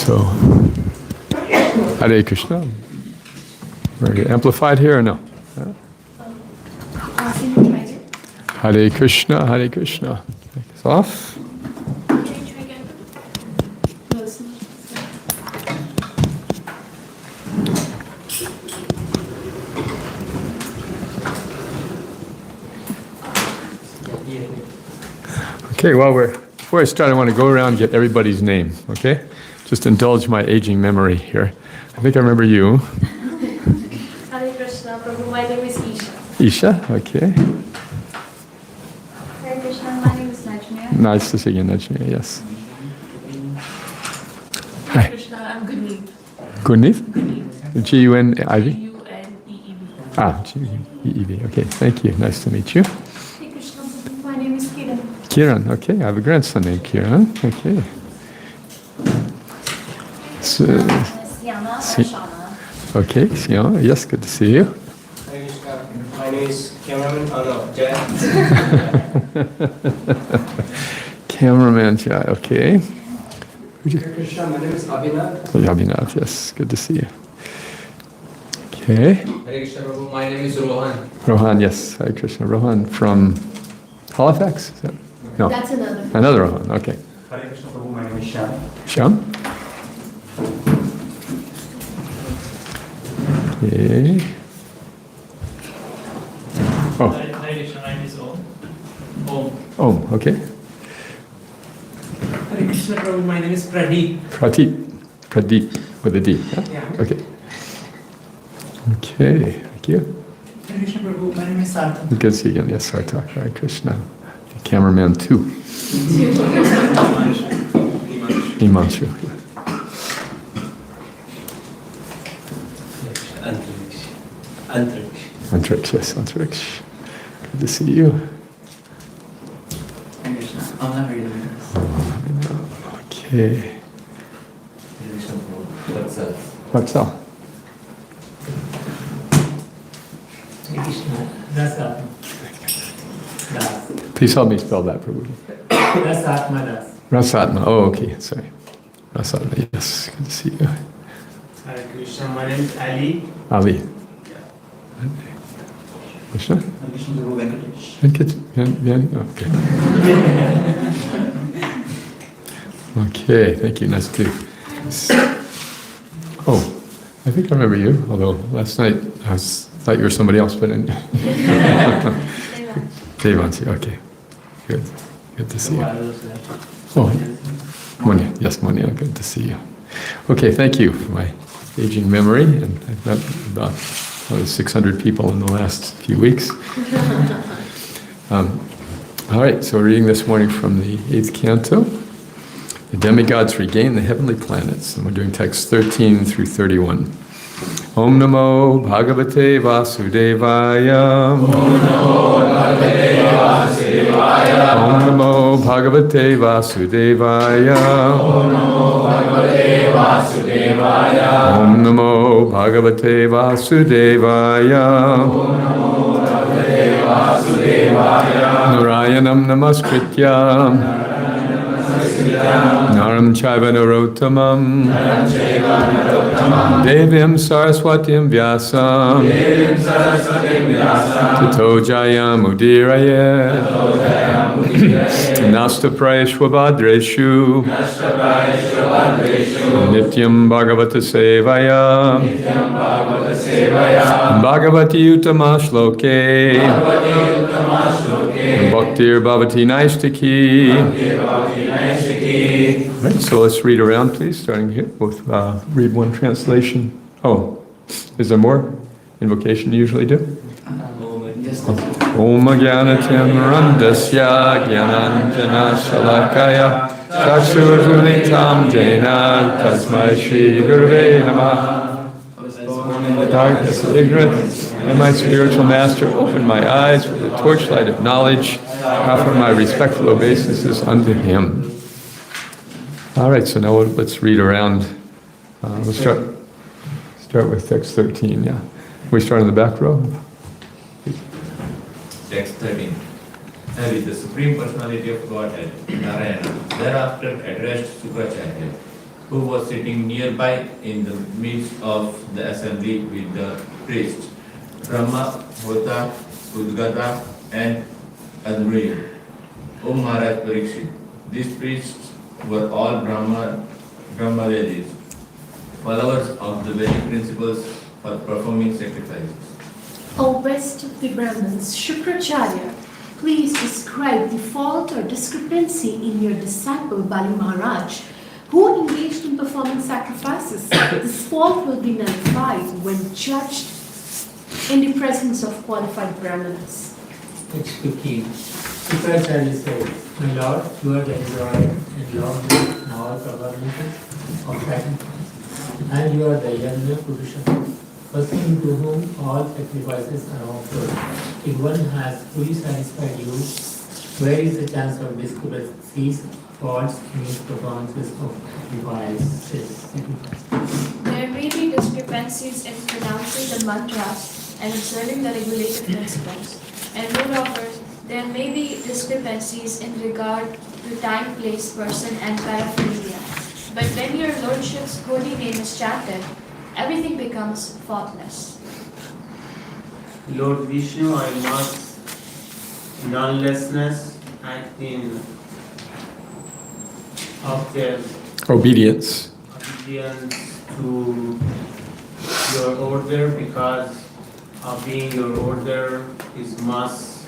So, Hare Krishna. Very amplified here or no? Hare Krishna, Hare Krishna. Take this off. Okay, before I start, I want to go around and get everybody's name, okay? Just indulge my aging memory here. I think I remember you. Hare Krishna, Prabhu, my name is Isha. Isha, okay. Hare Krishna, my name is Najmiya. Nice to see you, Najmiya, yes. Hare Krishna, I'm Guneet. Guneet? G-U-N-I-V? G-U-N-E-E-V. Ah, G-E-E-V, okay, thank you. Nice to meet you. Hare Krishna, Prabhu, my name is Kiran. Kiran, okay, I have a grandson named Kiran, okay. So, okay, Siana, yes, good to see you. My name is Cameraman Arnav Jai. Cameraman Jai, okay. Hare Krishna, my name is Abhinav. Abhinav, yes, good to see you. Okay. Hare Krishna, Prabhu, my name is Rohan. Rohan, yes, Hare Krishna. Rohan from Halifax? Is that? No. That's another. Another Rohan, okay. Hare Krishna, Prabhu, my name is Shyam. Shyam? Okay. Oh. Hare Krishna, my name is Om. Om, okay. Hare Krishna, Prabhu, my name is Pradeep. Pradeep with a D, yeah? Yeah. Okay. Okay, thank you. Hare Krishna, Prabhu, my name is Sarthak. Good to see you again, yes, Sarthak, Hare Krishna. Cameraman 2. Himanshu. Antriksh, yes, Antriksh. Good to see you. Hare Krishna, Amna Vedavina. Okay. Hare Krishna, Prabhu, Vatsal. Vatsal. Hare Krishna, Dasat. Das. Please help me spell that, Prabhu. Dasatma Das. Rasatma, oh, okay, sorry. Rasatma, yes, good to see you. Hare Krishna, my name is Ali. Ali. Krishna? Hare Krishna, Prabhu, Venkatesh. Okay. Okay, thank you, nice to. Oh, I think I remember you, although last night I thought you were somebody else, but Devansi, okay. Good. Good to see you. Oh, Monia. Yes, Monia, good to see you. Okay, thank you for my aging memory. And I've met about 600 people in the last few weeks. All right, so we're reading this morning from the 8th canto. The demigods regain the heavenly planets. And we're doing texts 13 through 31. Om Namo Bhagavate Vasudevaya. Om Namo Bhagavate Vasudevaya. Om Namo Bhagavate Vasudevaya. Om Namo Bhagavate Vasudevaya. Om Namo Bhagavate Vasudevaya. Om Namo Bhagavate Vasudevaya. Narayanam Namaskritya. Naram Chaiva Narottamam Devyam Saraswatim Vyasam Tato Jayam Udirayet Nasta Prayashvabhadreshu Nityam Bhagavata Sevaya Bhagavati Utamashloke Bhaktir Bhavati Naishtaki. Right, so let's read around, please, starting here. We'll read one translation. Oh, is there more invocation you usually do? Om Jnanatimrandasya Jnananjana Shalakaya Chakshurjulitam Jena Tasmai Shri Gurve Namah. Darkness of ignorance, and my spiritual master, open my eyes with the torchlight of knowledge. Offer my respectful obeisances unto him. All right, so now let's read around. We'll start with text 13, yeah. We start in the back row. Text 13. And with the Supreme Personality of Godhead, Narayana, thereafter addressed Sukracharya. who was sitting nearby in the midst of the assembly with the priests, Brahma, Hota, Udgata, and Adri. O Maharaj Parikshit, these priests were all Brahmavedis, followers of the Vedic principles for performing sacrifices. O best of the Brahmins, Shukracharya, please describe the fault or discrepancy in your disciple Bali Maharaj, who engaged in performing sacrifices. This fault will be nullified when judged in the presence of qualified Brahmanas. Text 15. Shukracharya said, My Lord, you are the Lord and Lord in all governments of sacrifice, and you are the Yajna Purusha, person to whom all sacrifices are offered. If one has fully satisfied you, where is the chance of discrepancies, faults, in his performances of sacrifices? There may be discrepancies in pronouncing the mantras and observing the regulated principles. And moreover, there may be discrepancies in regard to time, place, person, and paraphernalia. But when your Lordship's holy name is chanted, everything becomes faultless. Lord Vishnu, I must nonelessness act in of their Obedience. obedience to your order, because of being your order is most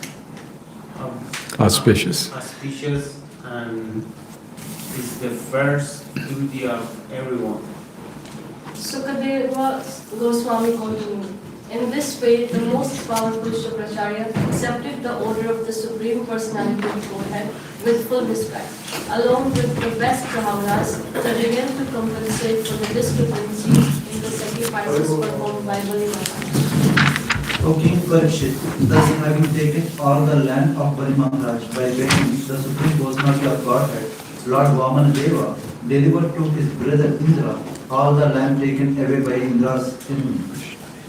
Auspicious. auspicious and is the first duty of everyone. Sukadeva Goswami continued. In this way, the most powerful Shukracharya accepted the order of the Supreme Personality of Godhead with full respect. Along with the best Brahmanas, they began to compensate for the discrepancies in the sacrifices performed by Bali Maharaj. O King Parikshit, thus having taken all the land of Bali Maharaj by getting the Supreme Personality of Godhead, Lord Vamanadeva delivered to his brother Indra all the land taken away by Indra's enemy.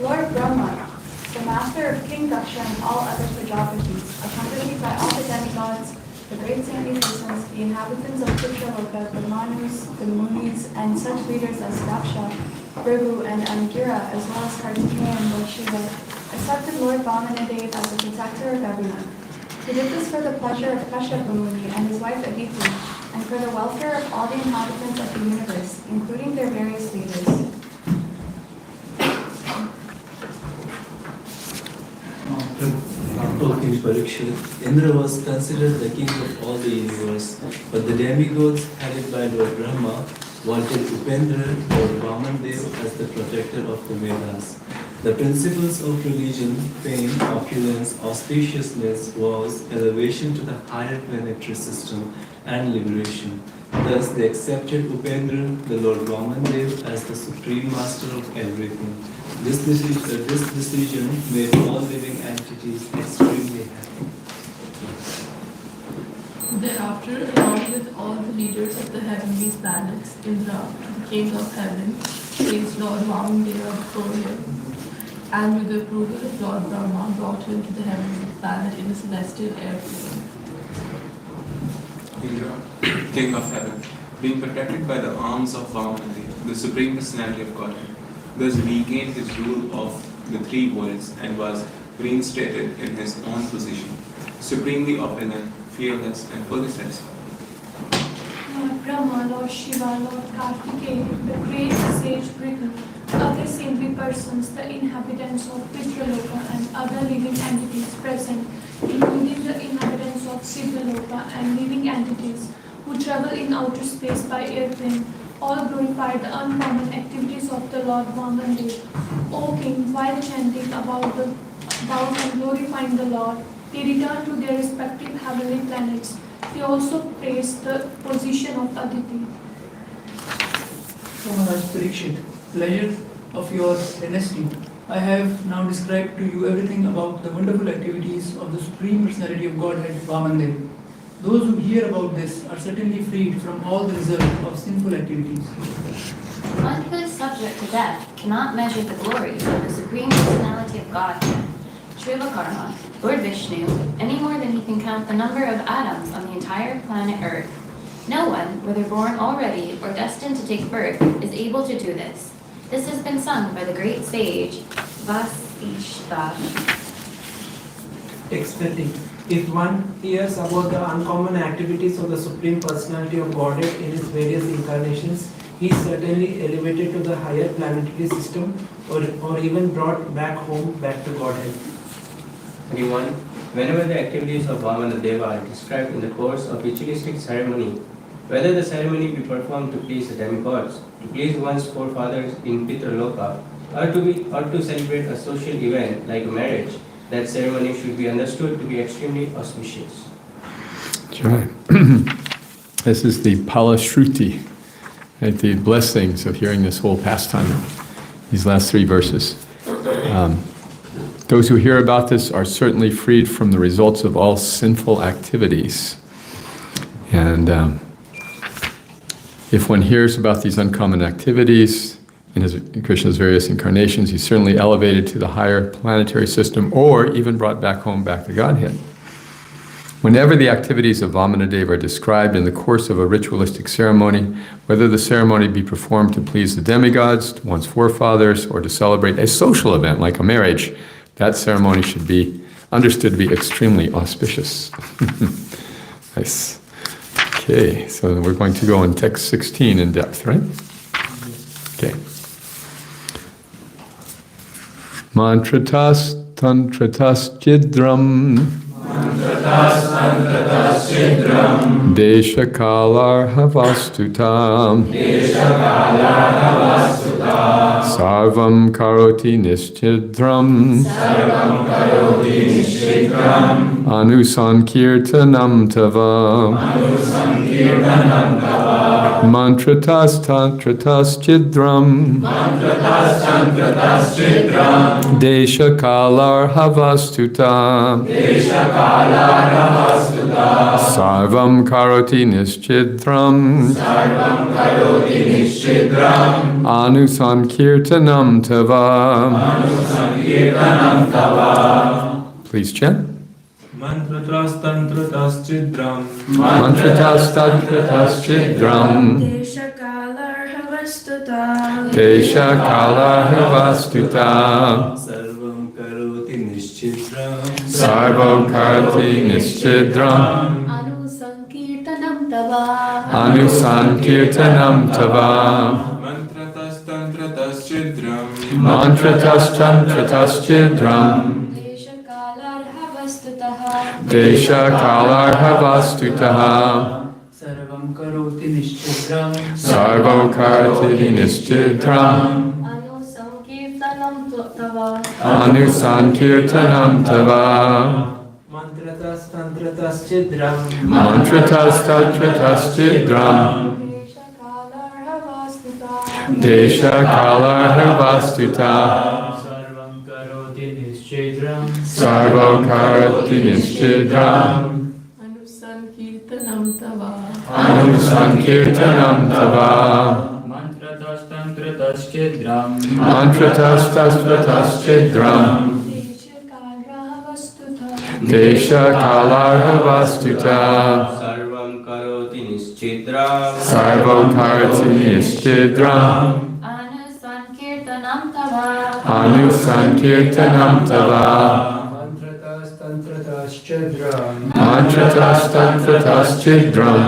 Lord Brahma, the master of King Daksha and all other Prajapatis, accompanied by all the demigods, the great saintly persons, the inhabitants of Chitraloka, the Manus, the Munis, and such leaders as Daksha, Prabhu, and Angira, as well as Kartikeya and Lord Shiva, accepted Lord Vamanadeva as the protector of everyone. He did this for the pleasure of Kashyapa Muni and his wife Aditi, and for the welfare of all the inhabitants of the universe, including their various leaders. O King Parikshit, Indra was considered the king of all the universe, but the demigods, headed by Lord Brahma, wanted Upendra or Vamandev as the protector of the Vedas. The principles of religion, fame, opulence, auspiciousness was elevation to the higher planetary system and liberation. Thus, they accepted Upendra, the Lord Vamandev, as the supreme master of everything. This decision made all living entities extremely happy. Thereafter, along with all the leaders of the heavenly planets, Indra, the king of heaven, placed Lord Vamanadeva before him, and with the approval of Lord Brahma, brought him to the heavenly planet in a celestial airplane. Indra, king of heaven, being protected by the arms of Vamanadeva, the supreme personality of Godhead, thus regained his rule of the three worlds and was reinstated in his own position, supremely opulent, fearless, and fully satisfied. Lord Brahma, Lord Shiva, Lord Kartikeya, the great sage Bhrigu, other saintly persons, the inhabitants of Pitraloka and other living entities present, including the inhabitants of Siddhaloka and living entities who travel in outer space by airplane, all glorify the uncommon activities of the Lord Vamanadeva. O King, while chanting about and glorifying the Lord, they return to their respective heavenly planets. They also praise the position of Aditi. O Maharaj Parikshit, pleasure of your dynasty, I have now described to you everything about the wonderful activities of the Supreme Personality of Godhead, Vamanadeva. Those who hear about this are certainly freed from all the result of sinful activities. One who is subject to death cannot measure the glory of the Supreme Personality of Godhead, Srila Karma, Lord Vishnu, any more than he can count the number of atoms on the entire planet Earth. No one, whether born already or destined to take birth, is able to do this. This has been sung by the great sage Vasishta. Explaining. If one hears about the uncommon activities of the Supreme Personality of Godhead in his various incarnations, he is certainly elevated to the higher planetary system or even brought back home, back to Godhead. 21. Whenever the activities of Vamanadeva are described in the course of ritualistic ceremony, whether the ceremony be performed to please the demigods, to please one's forefathers in Pitraloka, or to celebrate a social event like a marriage, that ceremony should be understood to be extremely auspicious. That's right. This is the Palashruti, right? The blessings of hearing this whole pastime, these last 3 verses. Those who hear about this are certainly freed from the results of all sinful activities. And if one hears about these uncommon activities in Krishna's various incarnations, he's certainly elevated to the higher planetary system or even brought back home, back to Godhead. Whenever the activities of Vamanadeva are described in the course of a ritualistic ceremony, whether the ceremony be performed to please the demigods, one's forefathers, or to celebrate a social event like a marriage, that ceremony should be understood to be extremely auspicious. Nice. Okay, so we're going to go in text 16 in depth, right? Okay. Mantratas tantratas chidram Desha kalar havastutam Sarvam karoti nischidram Anusankirtanam tava Mantratas tantratas chidram Desha kalar havastutam Sarvam karoti nischidram Anusankirtanam tava. Please chant. Mantratas tantratas chidram. Mantratas tantratas chidram. Desha kalar havastuta. Desha kalar havastuta. Sarvam karoti nischidram. Sarvam karoti nischidram. Anusankirtanam tava. Anusankirtanam tava. Mantratas tantratas chidram. Mantratas tantratas chidram. Desha kalar havastutaha. Sarvam karoti nischidram. Sarvam karoti nischidram. Anusankirtanam tava. Anusankirtanam tava. Mantratas tantratas chidram. Mantratas tantratas chidram. Desha kalar havastuta. Sarvam karoti nischidram. Sarvam karoti nischidram. Anusankirtanam tava. Anusankirtanam tava. Mantratas tantratas chidram. Mantratas tantratas chidram. Desha kalar havastuta. Sarvam karoti nischidram. Sarvam karoti nischidram. Anusankirtanam tava. Anusankirtanam tava. Mantratas tantratas chidram. Mantratas tantratas chidram.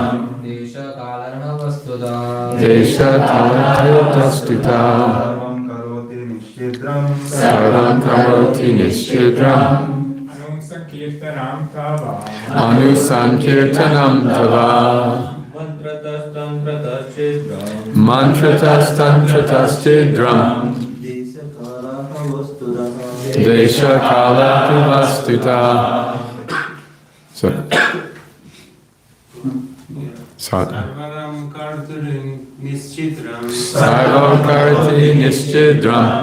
Desha kalar havastuta. Desha kalar havastuta. Sarvam karoti nischidram. Sarvam karoti nischidram. Anusankirtanam tava. Anusankirtanam tava. Mantratas tantratas chidram. Mantratas tantratas chidram. Desha kala vastuta. So, Sarvam karoti nischidram. Sarvam karti nischidram.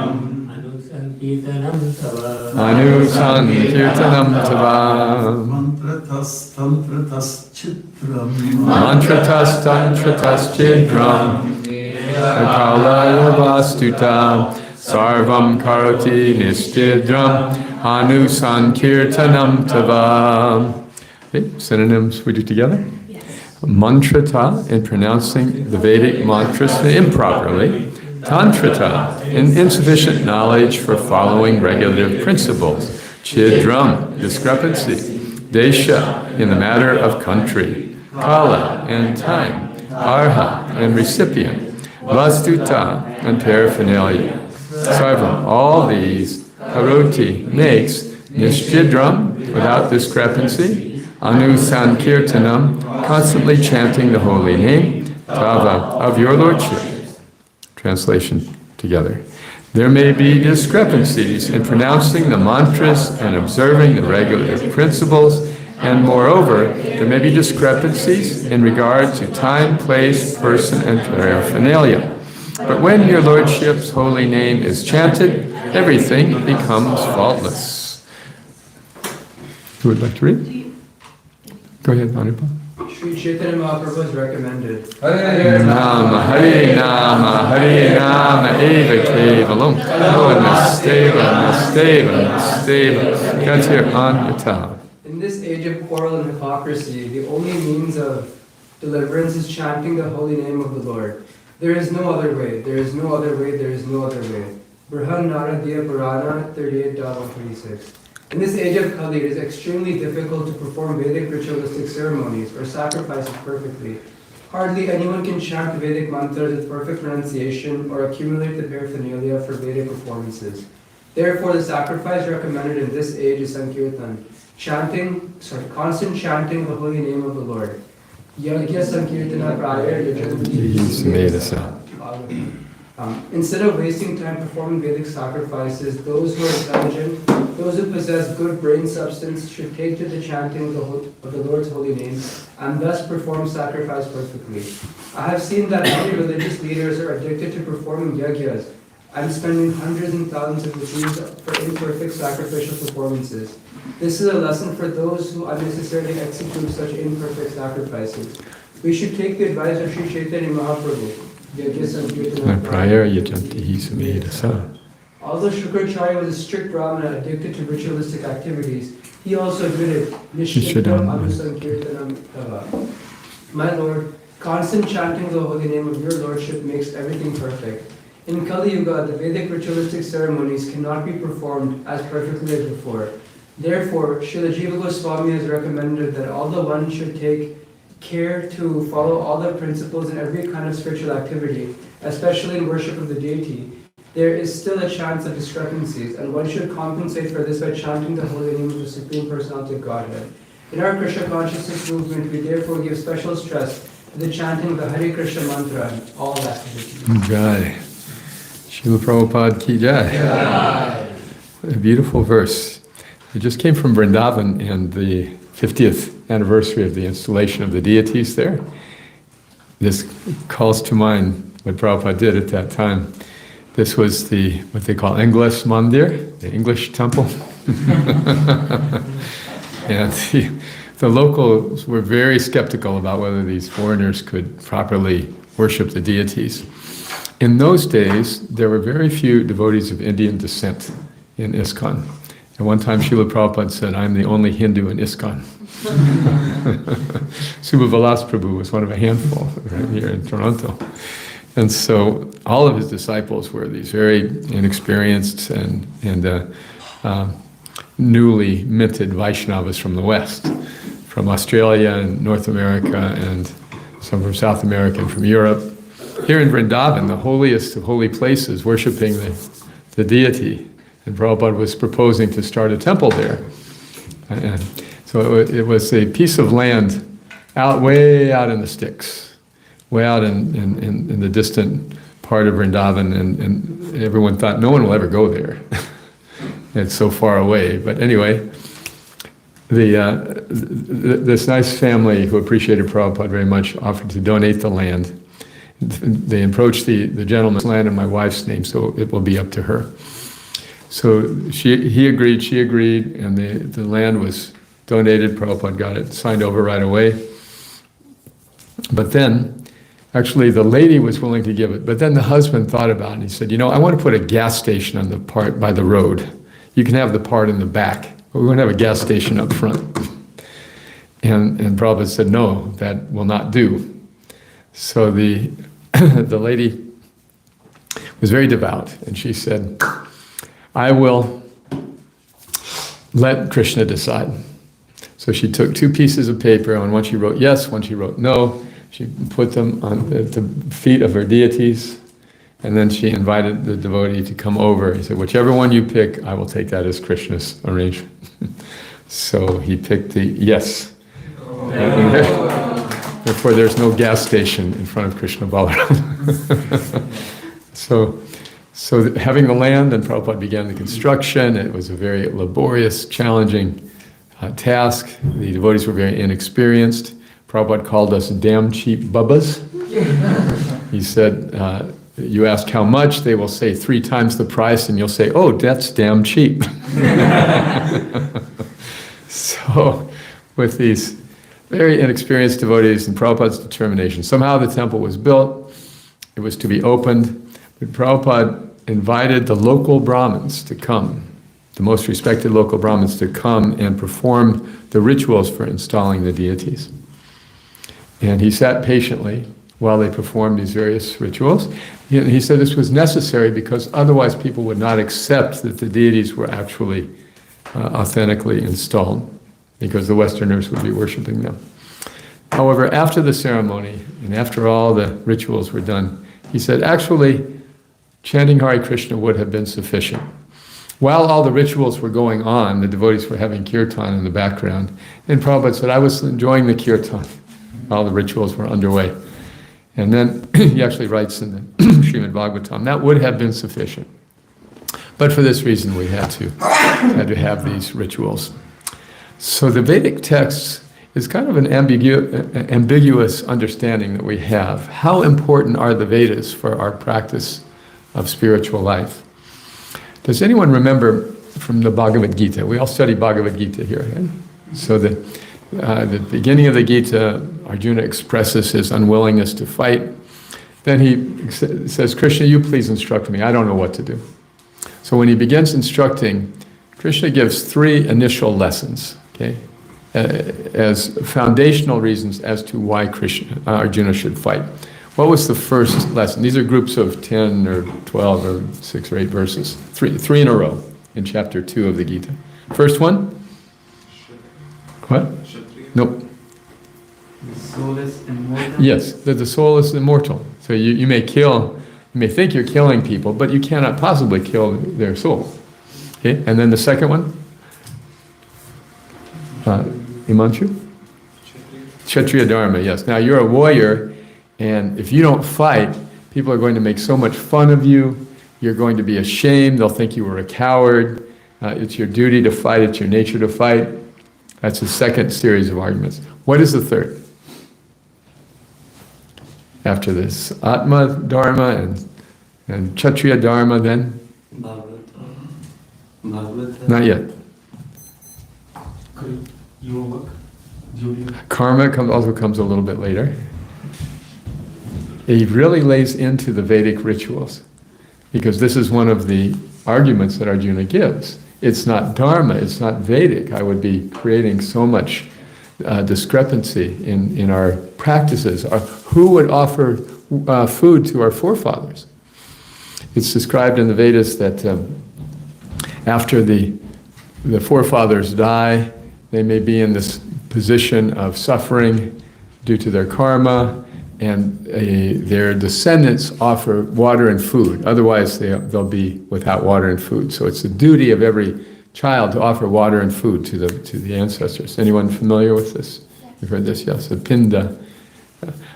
Anusankirtanam tava. Anusankirtanam tava. Mantratas tantratas chidram. Mantratas tantratas chidram. Kala vastuta. Sarvam karoti nischidram. Anusankirtanam tava. Okay, synonyms we do together? Yes. Mantrata in pronouncing the Vedic mantras improperly. Tantrata in insufficient knowledge for following regulative principles. Chidram, discrepancy. Desha in the matter of country. Kala and time. Arha and recipient. Vastuta and paraphernalia. Sarvam, all these, Karoti makes, Nishchidram, without discrepancy, Anu Sankirtanam, constantly chanting the holy name, Tava, of your lordship. Translation together. There may be discrepancies in pronouncing the mantras and observing the regulative principles, and moreover, there may be discrepancies in regard to time, place, person, and paraphernalia. But when your lordship's holy name is chanted, everything becomes faultless. Who would like to read? Go ahead, Anupam. Sri Chaitanya Mahaprabhu has recommended. Hare Nama, Hare Nama, Hare Nama, Eva Kevalam, Nasteva. That's here on your tab. In this age of quarrel and hypocrisy, the only means of deliverance is chanting the holy name of the Lord. There is no other way, there is no other way, there is no other way. Brihan Naradiya Purana 38.126. In this age of Kali, it is extremely difficult to perform Vedic ritualistic ceremonies or sacrifices perfectly. Hardly anyone can chant Vedic mantras with perfect pronunciation or accumulate the paraphernalia for Vedic performances. Therefore, the sacrifice recommended in this age is Sankirtan, constant chanting the holy name of the Lord. Yagya Sankirtana Praya Instead of wasting time performing Vedic sacrifices, those who are intelligent, those who possess good brain substance, should take to the chanting of the Lord's holy name and thus perform sacrifice perfectly. I have seen that many religious leaders are addicted to performing yagyas and spending hundreds and thousands of rupees for imperfect sacrificial performances. This is a lesson for those who unnecessarily execute such imperfect sacrifices. We should take the advice of Sri Chaitanya Mahaprabhu. Although Shukracharya was a strict Brahmana addicted to ritualistic activities, he also admitted, Nishchidam Anusankirtanam Tava. My Lord, constant chanting the holy name of your Lordship makes everything perfect. In Kali Yuga, the Vedic ritualistic ceremonies cannot be performed as perfectly as before. Therefore, Srila Jiva Goswami has recommended that although one should take care to follow all the principles in every kind of spiritual activity, especially in worship of the deity, there is still a chance of discrepancies, and one should compensate for this by chanting the holy name of the Supreme Personality of Godhead. In our Krishna consciousness movement, we therefore give special stress to the chanting of the Hare Krishna mantra in all activities. Jai. Srila Prabhupada ki jai. Jai. A beautiful verse. It just came from Vrindavan and the 50th anniversary of the installation of the deities there. This calls to mind what Prabhupada did at that time. This was what they call English Mandir, the English temple. And the locals were very skeptical about whether these foreigners could properly worship the deities. In those days, there were very few devotees of Indian descent in ISKCON. At one time, Srila Prabhupada said, "I'm the only Hindu in ISKCON." Subhavalas Prabhu was one of a handful right here in Toronto. And so all of his disciples were these very inexperienced and newly minted Vaishnavas from the West, from Australia and North America, and some from South America and from Europe. Here in Vrindavan, the holiest of holy places, worshiping the deity. And Prabhupada was proposing to start a temple there. And so it was a piece of land way out in the sticks, way out in the distant part of Vrindavan, and everyone thought no one will ever go there. It's so far away. But anyway, this nice family who appreciated Prabhupada very much offered to donate the land. They approached the gentleman's land in my wife's name, so it will be up to her. So he agreed, she agreed, and the land was donated. Prabhupada got it signed over right away. But then, actually the lady was willing to give it, but then the husband thought about it, and he said, I want to put a gas station on the part by the road. You can have the part in the back, but we want to have a gas station up front. And Prabhupada said, no, that will not do. So the lady was very devout, and she said, I will let Krishna decide. So she took 2 pieces of paper, and one she wrote yes, one she wrote no. She put them on the feet of her deities, and then she invited the devotee to come over. He said, whichever one you pick, I will take that as Krishna's arrangement. So he picked the yes. Therefore, there's no gas station in front of Krishna Balaram. So having the land, and Prabhupada began the construction. It was a very laborious, challenging task. The devotees were very inexperienced. Prabhupada called us damn cheap bubbas. He said, you ask how much, they will say 3 times the price, and you'll say, oh, that's damn cheap. So, with these very inexperienced devotees and Prabhupada's determination, somehow the temple was built, it was to be opened, but Prabhupada invited the local Brahmins to come, the most respected local Brahmins to come and perform the rituals for installing the deities. And he sat patiently while they performed these various rituals. He said this was necessary because otherwise people would not accept that the deities were actually authentically installed, because the Westerners would be worshiping them. However, after the ceremony and after all the rituals were done, he said, actually, chanting Hare Krishna would have been sufficient. While all the rituals were going on, the devotees were having kirtan in the background, and Prabhupada said, I was enjoying the kirtan while the rituals were underway. And then he actually writes in the Srimad Bhagavatam, that would have been sufficient. But for this reason, we had to have these rituals. So the Vedic text is kind of an ambiguous understanding that we have. How important are the Vedas for our practice of spiritual life? Does anyone remember from the Bhagavad Gita? We all study Bhagavad Gita here. Right? So the beginning of the Gita, Arjuna expresses his unwillingness to fight. Then he says, Krishna, you please instruct me. I don't know what to do. So when he begins instructing, Krishna gives 3 initial lessons, okay, as foundational reasons as to why Arjuna should fight. What was the first lesson? These are groups of 10 or 12 or 6 or 8 verses, three in a row in chapter 2 of the Gita. First one? What? Nope. The soul is immortal. Yes, that the soul is immortal. So you may think you're killing people, but you cannot possibly kill their soul. Okay, and then the second one? Imanshu? Kshatriya Dharma, yes. Now you're a warrior, and if you don't fight, people are going to make so much fun of you. You're going to be ashamed. They'll think you were a coward. It's your duty to fight. It's your nature to fight. That's the second series of arguments. What is the third? After this, Atma Dharma and Kshatriya Dharma, then? Bhagavata. Not yet. Karma also comes a little bit later. He really lays into the Vedic rituals, because this is one of the arguments that Arjuna gives. It's not Dharma, it's not Vedic. I would be creating so much discrepancy in our practices. Who would offer food to our forefathers? It's described in the Vedas that after the forefathers die, they may be in this position of suffering due to their karma, and their descendants offer water and food. Otherwise, they'll be without water and food. So it's the duty of every child to offer water and food to the ancestors. Anyone familiar with this? You've heard this, yes? A pinda.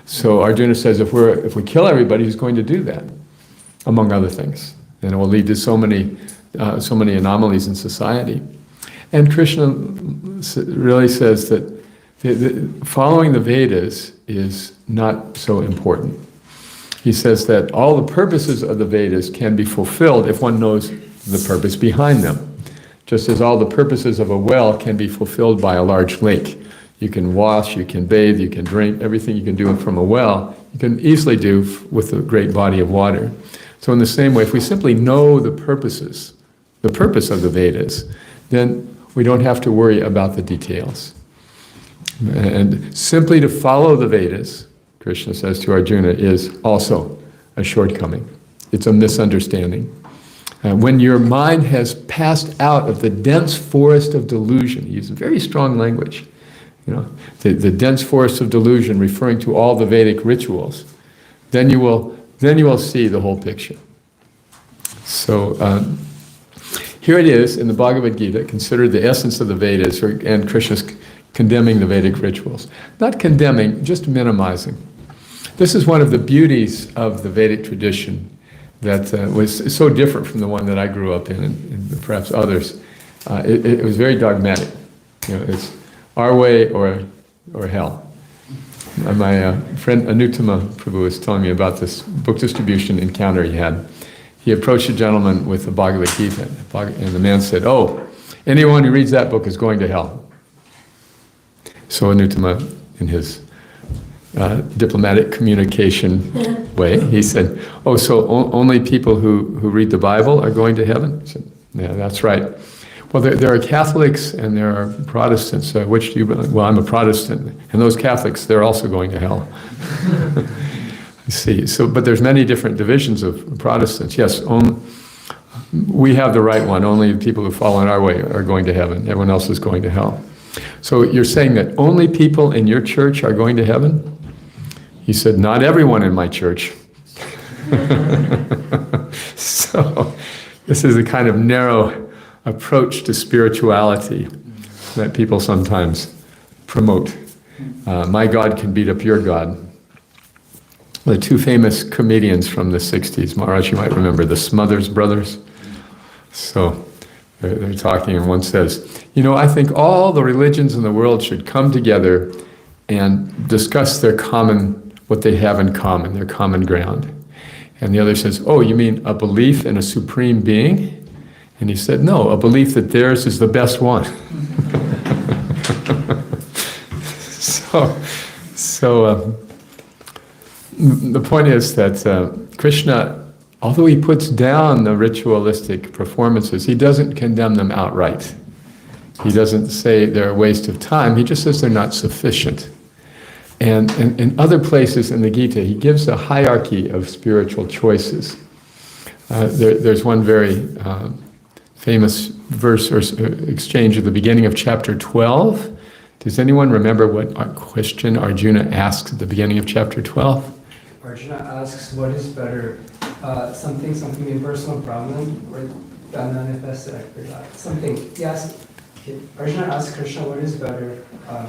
So Arjuna says, if we kill everybody, who's going to do that? Among other things, and it will lead to so many anomalies in society. And Krishna really says that following the Vedas is not so important. He says that all the purposes of the Vedas can be fulfilled if one knows the purpose behind them. Just as all the purposes of a well can be fulfilled by a large lake. You can wash, you can bathe, you can drink, everything you can do from a well, you can easily do with a great body of water. So in the same way, if we simply know the purpose of the Vedas, then we don't have to worry about the details. And simply to follow the Vedas, Krishna says to Arjuna, is also a shortcoming. It's a misunderstanding. When your mind has passed out of the dense forest of delusion, he uses very strong language, the dense forest of delusion referring to all the Vedic rituals, then you will see the whole picture. So here it is in the Bhagavad Gita, considered the essence of the Vedas, and Krishna's condemning the Vedic rituals. Not condemning, just minimizing. This is one of the beauties of the Vedic tradition that was so different from the one that I grew up in, and perhaps others. It was very dogmatic. It's our way or hell. My friend Anutama Prabhu was telling me about this book distribution encounter he had. He approached a gentleman with the Bhagavad Gita, and the man said, "Oh, anyone who reads that book is going to hell." So Anutama, in his diplomatic communication way, he said, "Oh, so only people who read the Bible are going to heaven?" I said, "Yeah, that's right." Well, there are Catholics and there are Protestants. Which do you belong? Well, I'm a Protestant. And those Catholics, they're also going to hell. I see. But there's many different divisions of Protestants. Yes, we have the right one. Only people who follow in our way are going to heaven. Everyone else is going to hell. So you're saying that only people in your church are going to heaven? He said, "Not everyone in my church." So this is a kind of narrow approach to spirituality that people sometimes promote. My God can beat up your God. The two famous comedians from the 60s, Maharaj, you might remember, the Smothers Brothers. So they're talking, and one says, "I think all the religions in the world should come together and discuss what they have in common, their common ground." And the other says, "Oh, you mean a belief in a supreme being?" And he said, "No, a belief that theirs is the best one." So the point is that Krishna, although he puts down the ritualistic performances, he doesn't condemn them outright. He doesn't say they're a waste of time, he just says they're not sufficient. And in other places in the Gita, he gives a hierarchy of spiritual choices. There's one very famous verse or exchange at the beginning of chapter 12. Does anyone remember what question Arjuna asks at the beginning of chapter 12? Arjuna asks, what is better, something impersonal Brahman, or the unmanifested, I forgot. Arjuna asks Krishna, what is better? I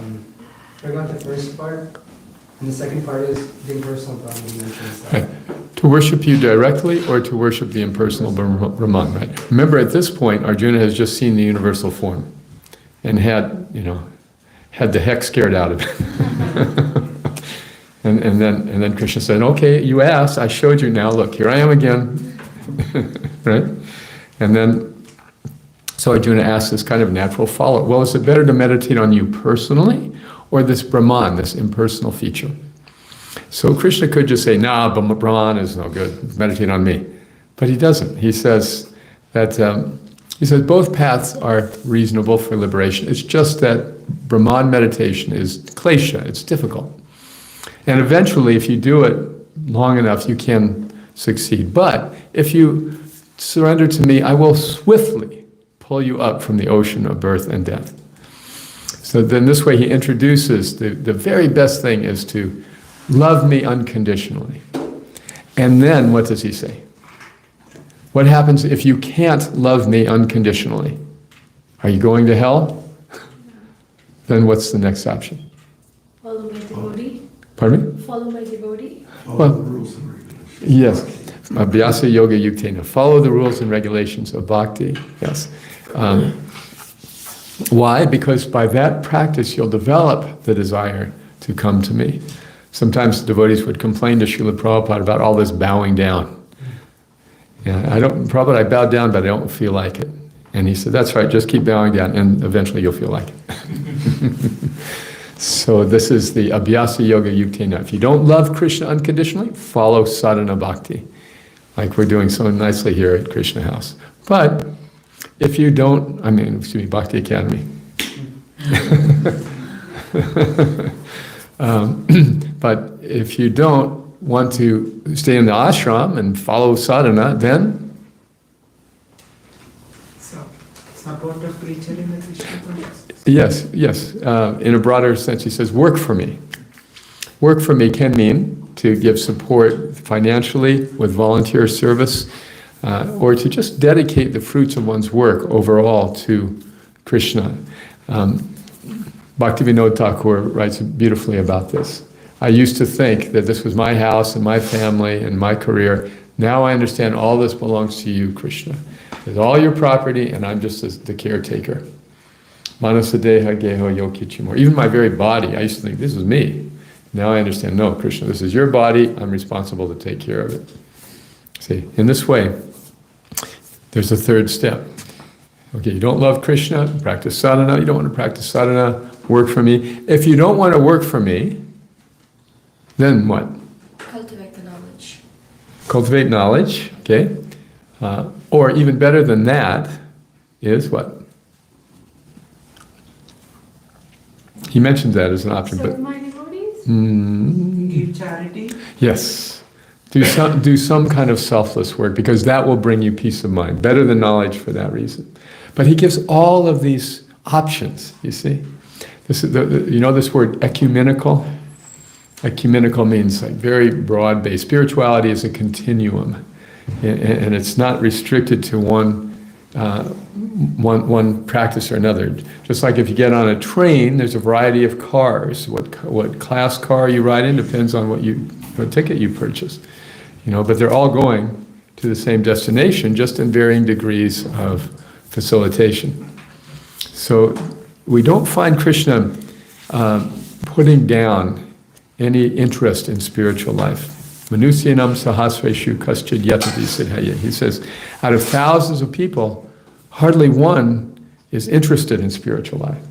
forgot the first part, and the second part is the impersonal Brahman mentions that. Right. To worship you directly or to worship the impersonal Brahman, right? Remember, at this point, Arjuna has just seen the universal form and had the heck scared out of it. and then Krishna said, "Okay, you asked, I showed you now, look, here I am again." Right? And then, so Arjuna asks this kind of natural follow-up. Well, is it better to meditate on you personally or this Brahman, this impersonal feature? So Krishna could just say, "Nah, Brahman is no good, meditate on me." But he doesn't. He says that, both paths are reasonable for liberation. It's just that Brahman meditation is klesha, it's difficult. And eventually, if you do it long enough, you can succeed. But if you surrender to me, I will swiftly pull you up from the ocean of birth and death. So then this way he introduces the very best thing is to love me unconditionally. And then what does he say? What happens if you can't love me unconditionally? Are you going to hell? Then what's the next option? Follow my devotee. Pardon me? Follow my devotee. Follow the rules and regulations. Yes. Abhyasa yoga yuktena. Follow the rules and regulations of bhakti. Yes. Why? Because by that practice you'll develop the desire to come to me. Sometimes devotees would complain to Srila Prabhupada about all this bowing down. Yeah, Prabhupada, I bowed down, but I don't feel like it. And he said, "That's right, just keep bowing down, and eventually you'll feel like it." So this is the Abhyasa Yoga Yuktena. If you don't love Krishna unconditionally, follow sadhana bhakti, like we're doing so nicely here at Krishna House. But if you don't, Bhakti Academy. But if you don't want to stay in the ashram and follow sadhana, then Support a preacher in the Krishna consciousness. yes. In a broader sense, he says, work for me. Work for me can mean to give support financially with volunteer service, or to just dedicate the fruits of one's work overall to Krishna. Bhaktivinoda Thakur writes beautifully about this. I used to think that this was my house and my family and my career. Now I understand all this belongs to you, Krishna. It's all your property and I'm just the caretaker. Manasadeha geho yokichimor. Even my very body, I used to think this is me. Now I understand, no, Krishna, this is your body, I'm responsible to take care of it. See, in this way, there's a third step. Okay, you don't love Krishna, practice sadhana. You don't want to practice sadhana, work for me. If you don't want to work for me, then what? Cultivate the knowledge. Cultivate knowledge, okay? Or even better than that is what? He mentions that as an option, but... Serve my devotees? Give charity? Yes. Do some kind of selfless work, because that will bring you peace of mind. Better than knowledge for that reason. But he gives all of these options, you see. This is you know this word ecumenical? Ecumenical means like very broad-based. Spirituality is a continuum. And it's not restricted to one practice or another. Just like if you get on a train, there's a variety of cars. What class car you ride in depends on what ticket you purchase. You know, but they're all going to the same destination, just in varying degrees of facilitation. So we don't find Krishna putting down any interest in spiritual life. Manusyanam sahasreshu kaschid yatati siddhaya. He says, out of thousands of people, hardly one is interested in spiritual life.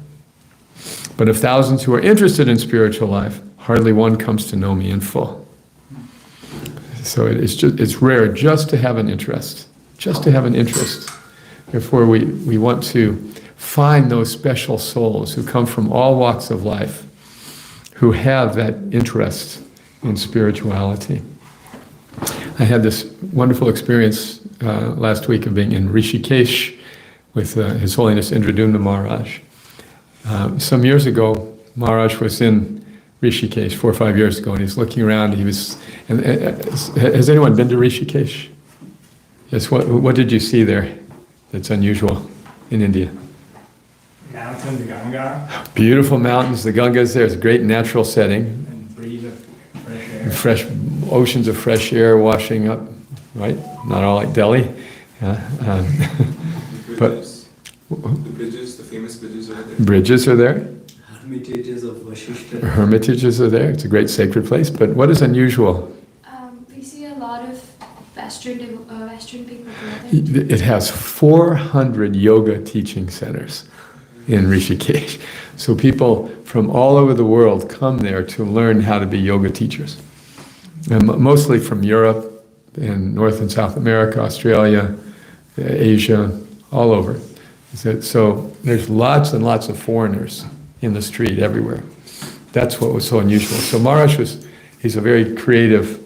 But of thousands who are interested in spiritual life, hardly one comes to know me in full. So it's rare just to have an interest. Just to have an interest. Therefore, we want to find those special souls who come from all walks of life, who have that interest in spirituality. I had this wonderful experience last week of being in Rishikesh with His Holiness Indradumna Maharaj. Some years ago, Maharaj was in Rishikesh 4 or 5 years ago, and he's looking around. Has anyone been to Rishikesh? Yes. What did you see there that's unusual in India? Mountain, the Ganga. Beautiful mountains. The Ganga is there. It's a great natural setting. And breathe of fresh air. Fresh oceans of fresh air washing up, right? Not all like Delhi. But the bridges, the famous bridges are there. Bridges are there. Hermitages of Vashishta. Hermitages are there. It's a great sacred place. But what is unusual? We see a lot of Western people go there. It has 400 yoga teaching centers in Rishikesh. So people from all over the world come there to learn how to be yoga teachers. And mostly from Europe and North and South America, Australia, Asia, all over. So there's lots and lots of foreigners in the street everywhere. That's what was so unusual. So Maharaj he's a very creative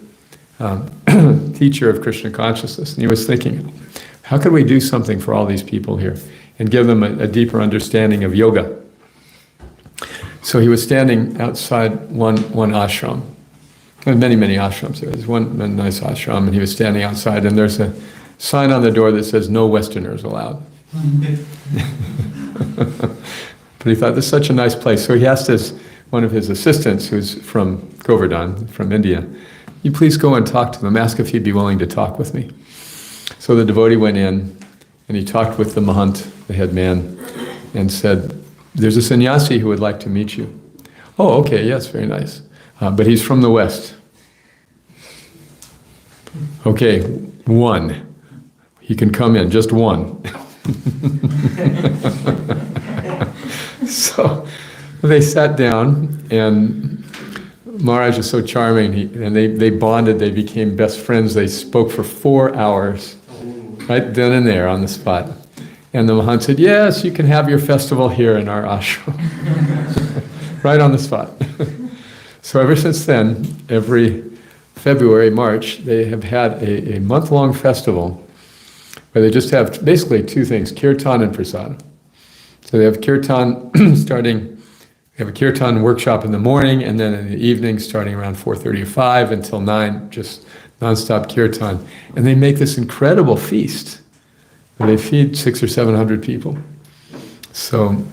teacher of Krishna consciousness. And he was thinking, how could we do something for all these people here and give them a deeper understanding of yoga? So he was standing outside one ashram. There are many, many ashrams there. There's one nice ashram, and he was standing outside, and there's a sign on the door that says, no Westerners allowed. But he thought, this is such a nice place. So he asked one of his assistants, who's from Govardhan, from India, you please go and talk to them, ask if he'd be willing to talk with me. So the devotee went in, and he talked with the Mahant, the head man, and said, there's a sannyasi who would like to meet you. Oh, okay, yes, very nice. But he's from the West. Okay, one. He can come in, just one. So they sat down, and Maharaj is so charming, and they bonded, they became best friends. They spoke for 4 hours, right then and there on the spot. And the Mahant said, yes, you can have your festival here in our ashram. right on the spot. So ever since then, every February, March, they have had a month-long festival where they just have basically two things, kirtan and prasadam. So they have kirtan starting, they have a kirtan workshop in the morning, and then in the evening, starting around 4:30 or 5 until 9, just nonstop kirtan. And they make this incredible feast. They feed 600 or 700 people. So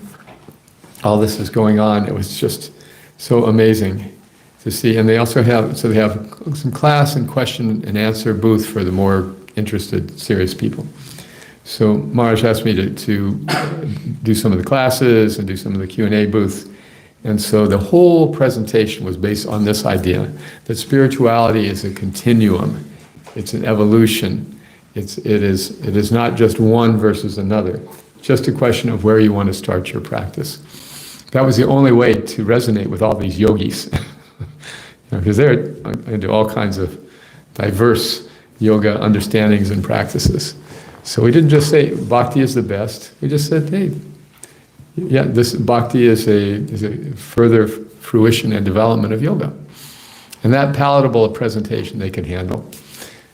all this is going on. It was just so amazing to see. And they also have, so they have some class and question and answer booth for the more interested, serious people. So Maharaj asked me to do some of the classes and do some of the Q&A booth. And so the whole presentation was based on this idea that spirituality is a continuum. It's an evolution. It is not just one versus another. Just a question of where you want to start your practice. That was the only way to resonate with all these yogis. Because they're into all kinds of diverse yoga understandings and practices. So we didn't just say bhakti is the best. We just said, hey, yeah, this bhakti is a further fruition and development of yoga. And that palatable a presentation they could handle.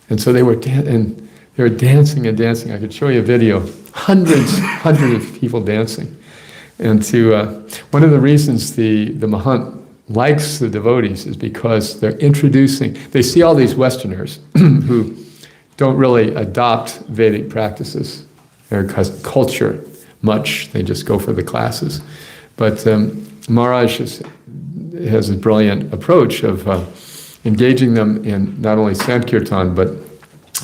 And so they were dancing and dancing. I could show you a video. Hundreds of people dancing. And one of the reasons the Mahant likes the devotees is because they see all these Westerners who don't really adopt Vedic practices or culture much. They just go for the classes. But Maharaj has a brilliant approach of engaging them in not only Sankirtan, but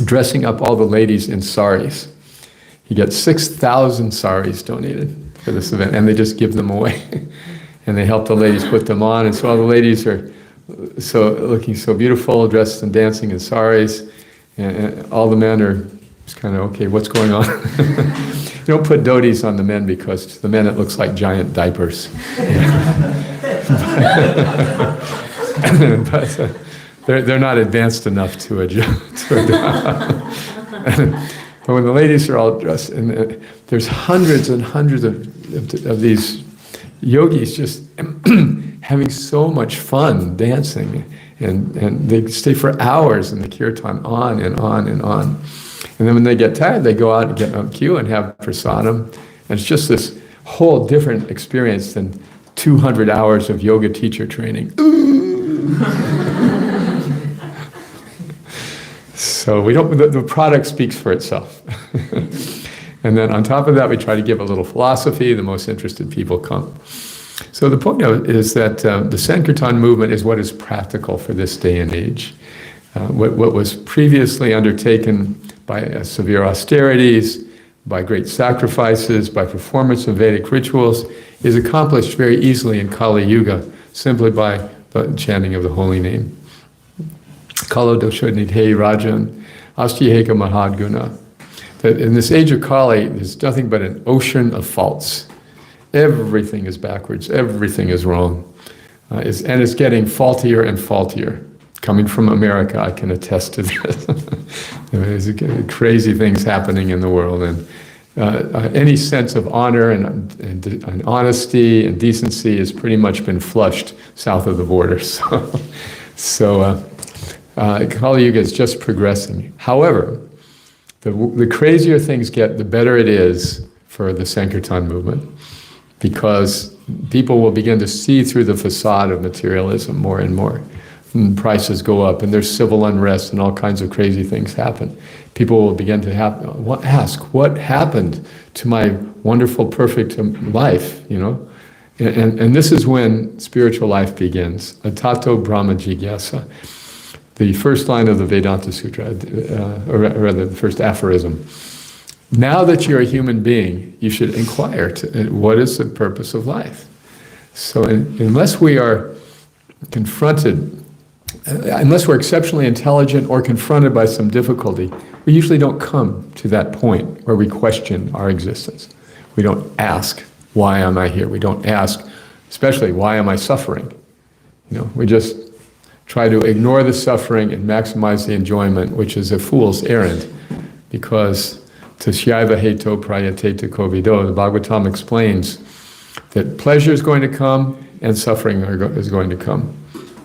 dressing up all the ladies in saris. He gets 6,000 saris donated for this event, and they just give them away. And they help the ladies put them on, and so all the ladies are looking so beautiful, dressed and dancing in saris, and all the men are just kind of, okay, what's going on? You don't put dhotis on the men because to the men it looks like giant diapers. But they're not advanced enough to adjust. But when the ladies are all dressed, and there's hundreds and hundreds of these yogis just having so much fun dancing, and they stay for hours in the kirtan, on and on and on. And then when they get tired, they go out and get on queue and have prasadam. And it's just this whole different experience than 200 hours of yoga teacher training. So the product speaks for itself. And then on top of that, we try to give a little philosophy. The most interested people come. So the point is that the Sankirtan movement is what is practical for this day and age. What was previously undertaken by severe austerities, by great sacrifices, by performance of Vedic rituals, is accomplished very easily in Kali Yuga, simply by the chanting of the holy name. Kalo dosho nidhe rajan, astiheka mahadguna. That in this age of Kali, there's nothing but an ocean of faults. Everything is backwards, everything is wrong. And it's getting faultier and faultier. Coming from America, I can attest to this. There's crazy things happening in the world, and any sense of honor and honesty and decency has pretty much been flushed south of the border. So Kali Yuga is just progressing. However, the crazier things get, the better it is for the Sankirtan movement, because people will begin to see through the facade of materialism more and more. And prices go up, and there's civil unrest, and all kinds of crazy things happen. People will begin to ask, what happened to my wonderful, perfect life, you know? And this is when spiritual life begins. Atato Brahma Jigyasa. The first line of the Vedanta Sutra, or rather the first aphorism. Now that you're a human being, you should inquire what is the purpose of life. So unless we are confronted, unless we're exceptionally intelligent or confronted by some difficulty, we usually don't come to that point where we question our existence. We don't ask, why am I here? We don't ask, especially, why am I suffering? You know, we just try to ignore the suffering and maximize the enjoyment, which is a fool's errand, because Tasyaiva heto prayate te kovido, the Bhagavatam explains that pleasure is going to come, and suffering is going to come.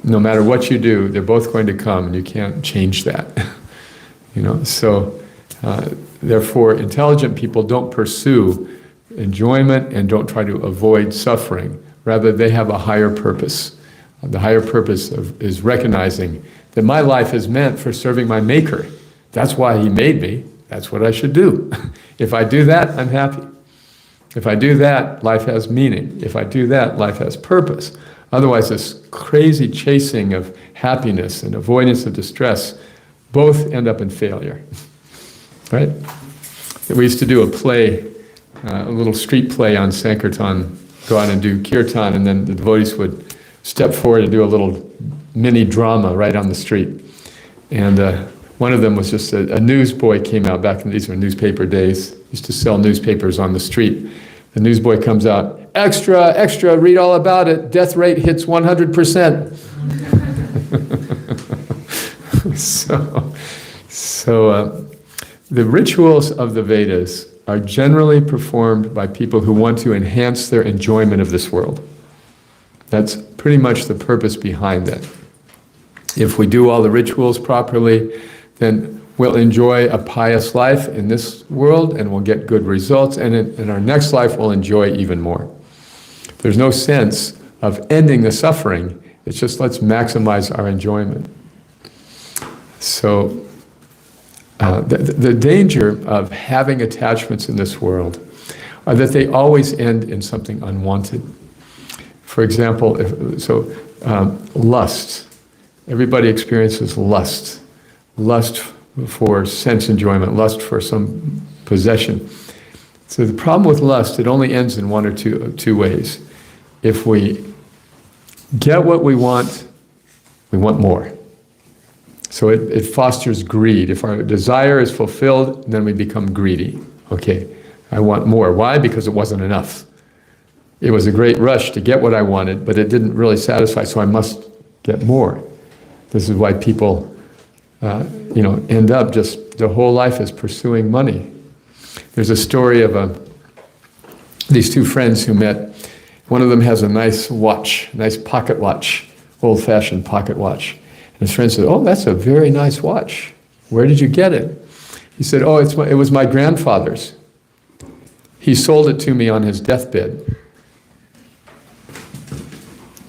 No matter what you do, they're both going to come, and you can't change that. So therefore, intelligent people don't pursue enjoyment and don't try to avoid suffering. Rather, they have a higher purpose. The higher purpose is recognizing that my life is meant for serving my Maker. That's why He made me. That's what I should do. If I do that, I'm happy. If I do that, life has meaning. If I do that, life has purpose. Otherwise, this crazy chasing of happiness and avoidance of distress both end up in failure. Right? We used to do a play, a little street play on Sankirtan, go out and do kirtan, and then the devotees would step forward and do a little mini drama right on the street. And one of them was just a newsboy came out back in these were newspaper days, used to sell newspapers on the street. The newsboy comes out, extra, extra, read all about it, death rate hits 100%. So the rituals of the Vedas are generally performed by people who want to enhance their enjoyment of this world. That's pretty much the purpose behind that. If we do all the rituals properly, then we'll enjoy a pious life in this world and we'll get good results, and in our next life we'll enjoy even more. There's no sense of ending the suffering, it's just let's maximize our enjoyment. So the danger of having attachments in this world are that they always end in something unwanted. For example, lust. Everybody experiences lust. Lust for sense enjoyment, lust for some possession. So the problem with lust, it only ends in one or two ways. If we get what we want more. So it fosters greed. If our desire is fulfilled, then we become greedy. Okay, I want more. Why? Because it wasn't enough. It was a great rush to get what I wanted, but it didn't really satisfy, so I must get more. This is why people end up just, their whole life is pursuing money. There's a story of these two friends who met. One of them has a nice watch, nice pocket watch, old-fashioned pocket watch. And his friend said, "Oh, that's a very nice watch. Where did you get it?" He said, "Oh, it was my grandfather's. He sold it to me on his deathbed."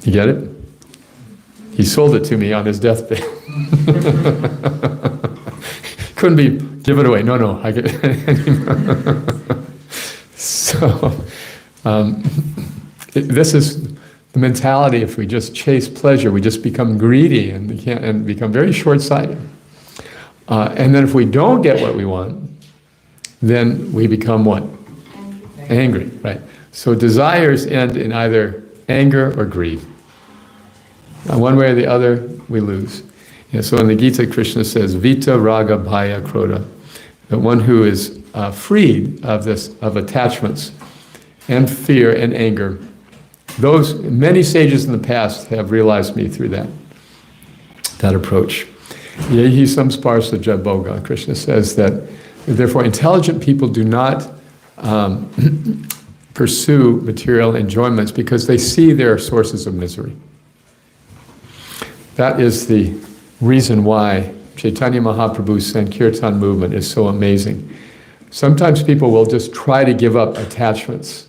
You get it? He sold it to me on his deathbed. Couldn't be, give it away. No, I get it. So, this is the mentality. If we just chase pleasure, we just become greedy and become very short-sighted. And then if we don't get what we want, then we become what? Angry, right? So desires end in either anger or greed. One way or the other, we lose. So in the Gita, Krishna says, Vita Raga Bhaya Krodha, the one who is freed of attachments and fear and anger. Those many sages in the past have realized me through that approach. Yehi samsparsaja bhoga, Krishna says that, therefore intelligent people do not pursue material enjoyments because they see their sources of misery. That is the reason why Chaitanya Mahaprabhu's Sankirtan movement is so amazing. Sometimes people will just try to give up attachments,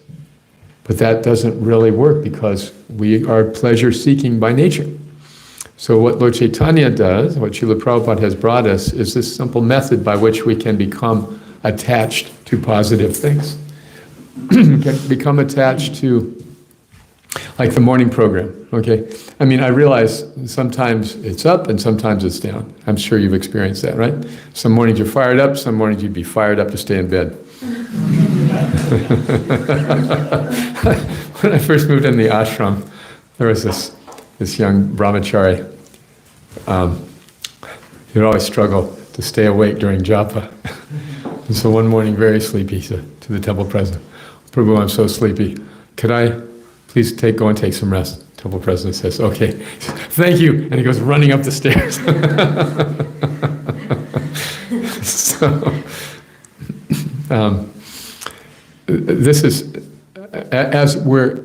but that doesn't really work because we are pleasure-seeking by nature. So what Lord Chaitanya does, what Srila Prabhupada has brought us, is this simple method by which we can become attached to positive things. We can become attached to, like the morning program, okay? I mean, I realize sometimes it's up and sometimes it's down. I'm sure you've experienced that, right? Some mornings you're fired up, some mornings you'd be fired up to stay in bed. When I first moved in the ashram, there was this young brahmachari. He would always struggle to stay awake during japa. And so one morning, very sleepy, he said to the temple president, "Prabhu, I'm so sleepy. Could I please go and take some rest?" Temple president says, "Okay." "Thank you." And he goes running up the stairs. So, this is, as we're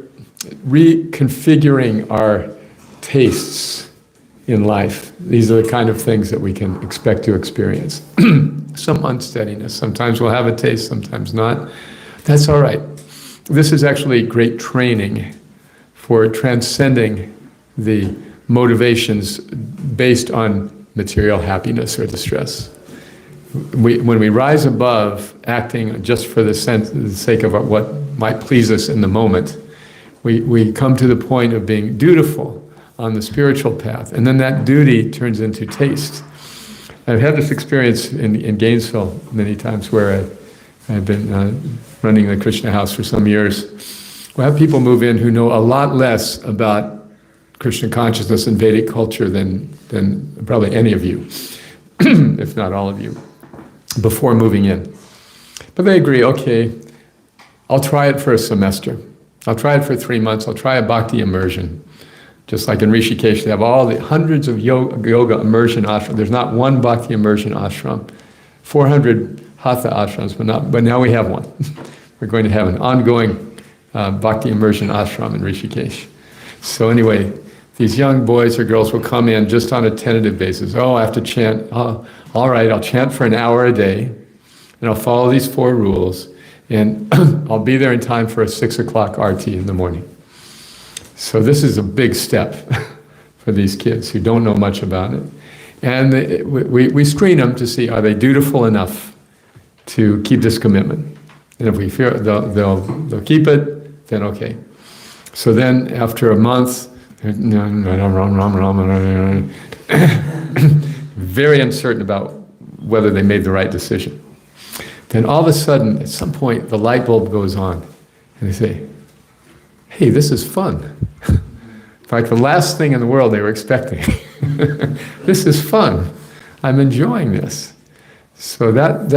reconfiguring our tastes in life. These are the kind of things that we can expect to experience. Some unsteadiness. Sometimes we'll have a taste, sometimes not. That's all right. This is actually great training for transcending the motivations based on material happiness or distress. When we rise above acting just for the sake of what might please us in the moment, we come to the point of being dutiful on the spiritual path, and then that duty turns into taste. I've had this experience in Gainesville many times where I've been running the Krishna house for some years. We'll have people move in who know a lot less about Krishna consciousness and Vedic culture than probably any of you, if not all of you, before moving in. But they agree, okay, I'll try it for a semester. I'll try it for 3 months. I'll try a bhakti immersion. Just like in Rishikesh, they have all the hundreds of yoga immersion ashrams. There's not one bhakti immersion ashram. 400 hatha ashrams, but now we have one. We're going to have an ongoing bhakti immersion ashram in Rishikesh. So anyway, these young boys or girls will come in just on a tentative basis. Oh, I have to chant. Oh, all right, I'll chant for an hour a day, and I'll follow these 4 rules, and I'll be there in time for a 6 o'clock arti in the morning. So this is a big step for these kids who don't know much about it. And we screen them to see, are they dutiful enough to keep this commitment? And if we fear they'll keep it, then okay. So then after a month, very uncertain about whether they made the right decision. Then all of a sudden, at some point, the light bulb goes on, and they say, hey, this is fun. In fact, the last thing in the world they were expecting. This is fun. I'm enjoying this. So that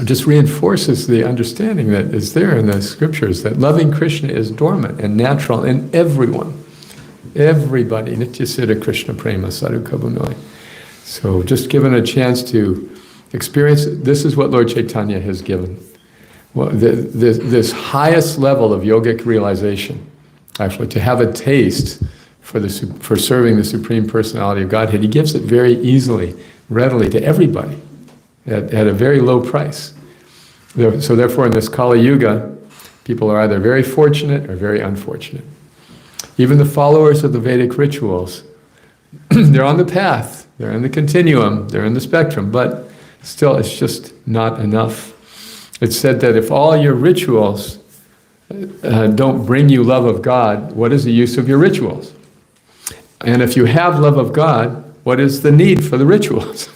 just reinforces the understanding that is there in the scriptures, that loving Krishna is dormant and natural in everyone. Everybody. Nityasiddha Krishna Prema Sadhuka Bhunoi. So just given a chance to experience, this is what Lord Chaitanya has given. Well, this highest level of yogic realization, actually, to have a taste for serving the Supreme Personality of Godhead, he gives it very easily, readily to everybody at a very low price. So therefore, in this Kali Yuga, people are either very fortunate or very unfortunate. Even the followers of the Vedic rituals, they're on the path, they're in the continuum, they're in the spectrum, but still it's just not enough. It's said that if all your rituals don't bring you love of God, what is the use of your rituals? And if you have love of God, what is the need for the rituals?